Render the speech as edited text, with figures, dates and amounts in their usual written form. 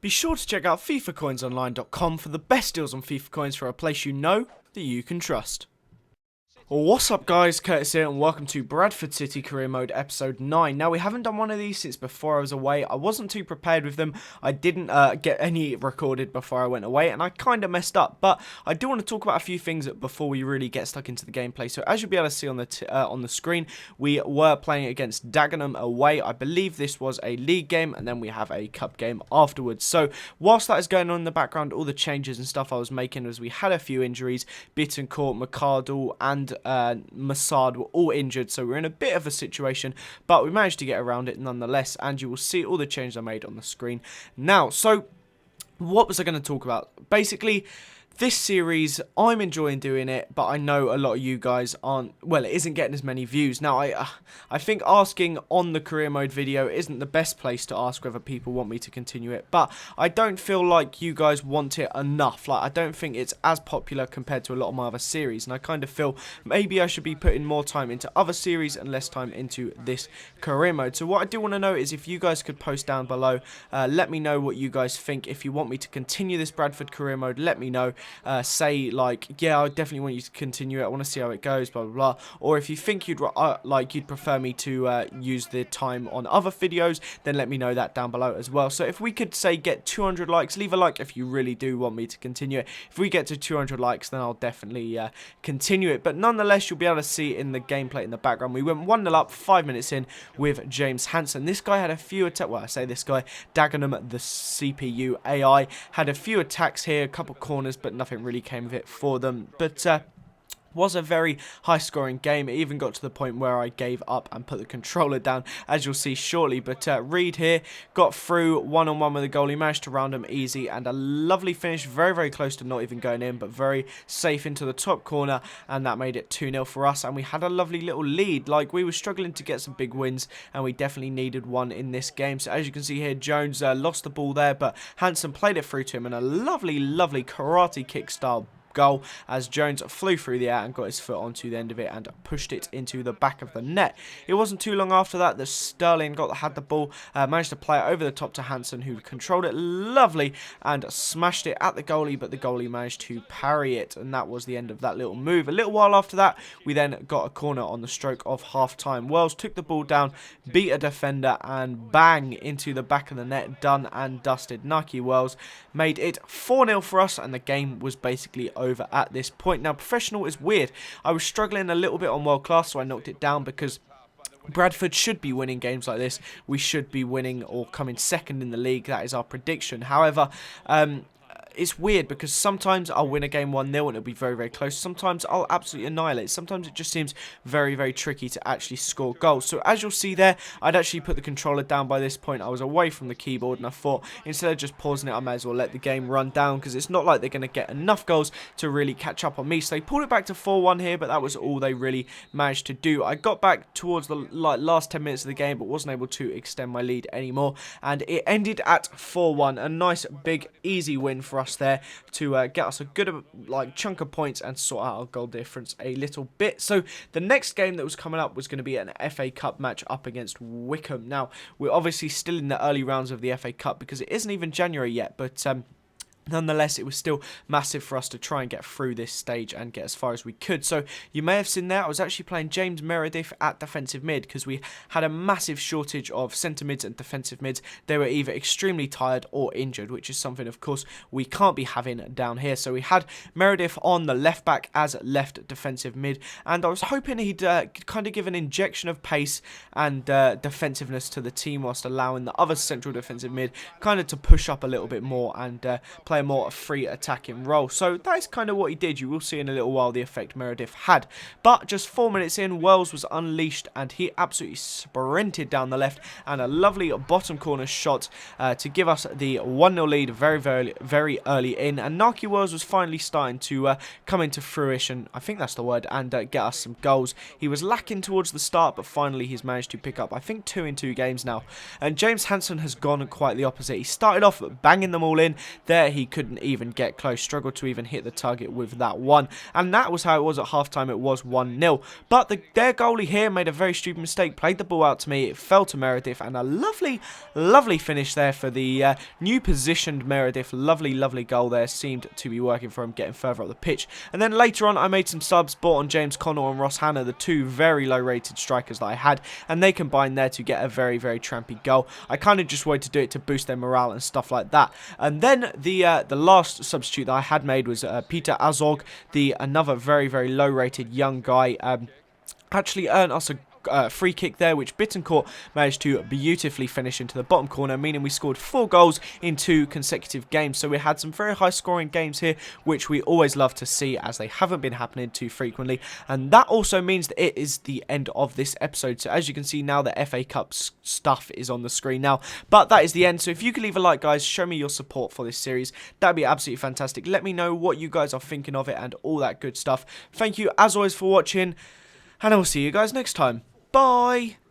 Be sure to check out FIFAcoinsonline.com for the best deals on FIFA coins for a place you know that you can trust. What's up guys, Curtis here and welcome to Bradford City Career Mode episode 9. Now we haven't done one of these since before I was away. I wasn't too prepared with them. I didn't get any recorded before I went away and I kind of messed up. But I do want to talk about a few things before we really get stuck into the gameplay. So as you'll be able to see on the screen, we were playing against Dagenham away. I believe this was a league game and then we have a cup game afterwards. So whilst that is going on in the background, all the changes and stuff I was making was we had a few injuries. Bittencourt, McCardle and Massad were all injured, so we're in a bit of a situation, but we managed to get around it nonetheless, and you will see all the changes I made on the screen now. So what was I going to talk about? Basically, this series, I'm enjoying doing it, but I know a lot of you guys aren't, well, it isn't getting as many views. Now, I think asking on the career mode video isn't the best place to ask whether people want me to continue it, but I don't feel like you guys want it enough. Like, I don't think it's as popular compared to a lot of my other series, and I kind of feel maybe I should be putting more time into other series and less time into this career mode. So what I do want to know is if you guys could post down below, let me know what you guys think. If you want me to continue this Bradford career mode, let me know. Say like, yeah, I definitely want you to continue it, I want to see how it goes, blah blah blah. Or if you think you'd prefer me to use the time on other videos, then let me know that down below as well. So if we could say get 200 likes, leave a like if you really do want me to continue it. If we get to 200 likes, then I'll definitely continue it. But nonetheless, you'll be able to see in the gameplay in the background, we went 1-0 up 5 minutes in with James Hansen. This guy had a few attacks, well, I say this guy, Dagenham, the CPU AI, had a few attacks here, a couple corners, but nothing really came of it for them. But was a very high scoring game. It even got to the point where I gave up and put the controller down, as you'll see shortly. But Reed here got through one-on-one with the goalie, managed to round him easy, and a lovely finish, very close to not even going in, but very safe into the top corner, and that made it 2-0 for us. And we had a lovely little lead. Like, we were struggling to get some big wins, and we definitely needed one in this game. So as you can see here, Jones lost the ball there, but Hansen played it through to him, and a lovely karate kick style goal as Jones flew through the air and got his foot onto the end of it and pushed it into the back of the net. It wasn't too long after that that Sterling had the ball, managed to play it over the top to Hansen, who controlled it lovely and smashed it at the goalie, but the goalie managed to parry it, and that was the end of that little move. A little while after that, we then got a corner on the stroke of half-time. Wells took the ball down, beat a defender, and bang, into the back of the net, done and dusted. Nike Wells made it 4-0 for us, and the game was basically over at this point. Now, professional is weird. I was struggling a little bit on world class, so I knocked it down because Bradford should be winning games like this. We should be winning or coming second in the league. That is our prediction. However, it's weird because sometimes I'll win a game 1-0 and it'll be very close. Sometimes I'll absolutely annihilate. Sometimes it just seems very tricky to actually score goals. So as you'll see there, I'd actually put the controller down by this point. I was away from the keyboard and I thought instead of just pausing it, I may as well let the game run down because it's not like they're going to get enough goals to really catch up on me. So they pulled it back to 4-1 here, but that was all they really managed to do. I got back towards the last 10 minutes of the game, but wasn't able to extend my lead anymore. And it ended at 4-1. A nice, big, easy win for us there to get us a good chunk of points and sort out our goal difference a little bit. So the next game that was coming up was going to be an FA Cup match up against Wickham. Now, we're obviously still in the early rounds of the FA Cup because it isn't even January yet, but nonetheless, it was still massive for us to try and get through this stage and get as far as we could. So you may have seen there, I was actually playing James Meredith at defensive mid because we had a massive shortage of centre mids and defensive mids. They were either extremely tired or injured, which is something, of course, we can't be having down here. So we had Meredith on the left back as left defensive mid, and I was hoping he'd kind of give an injection of pace and defensiveness to the team whilst allowing the other central defensive mid kind of to push up a little bit more and play a more free attacking role. So that is kind of what he did. You will see in a little while the effect Meredith had. But just 4 minutes in, Wells was unleashed and he absolutely sprinted down the left and a lovely bottom corner shot to give us the 1-0 lead very early in. And Naki Wells was finally starting to come into fruition, I think that's the word, and get us some goals. He was lacking towards the start, but finally he's managed to pick up, I think, 2 in 2 games now. And James Hansen has gone quite the opposite. He started off banging them all in. There he couldn't even get close, struggled to even hit the target with that one. And that was how it was at halftime. It was 1-0. But their goalie here made a very stupid mistake, played the ball out to me, it fell to Meredith, and a lovely, lovely finish there for the new positioned Meredith. Lovely, lovely goal there, seemed to be working for him, getting further up the pitch. And then later on, I made some subs, bought on James Connor and Ross Hanna, the two very low rated strikers that I had, and they combined there to get a very, very trampy goal. I kind of just wanted to do it to boost their morale and stuff like that. And then the last substitute that I had made was Peter Azog, another very, very low rated young guy. Actually earned us a free kick there, which Bittencourt managed to beautifully finish into the bottom corner, meaning we scored 4 goals in 2 consecutive games. So we had some very high scoring games here, which we always love to see, as they haven't been happening too frequently. And that also means that it is the end of this episode. So as you can see now, the FA Cup stuff is on the screen now, but that is the end. So if you could leave a like, guys, show me your support for this series, that'd be absolutely fantastic. Let me know what you guys are thinking of it and all that good stuff. Thank you as always for watching, and I will see you guys next time. Bye!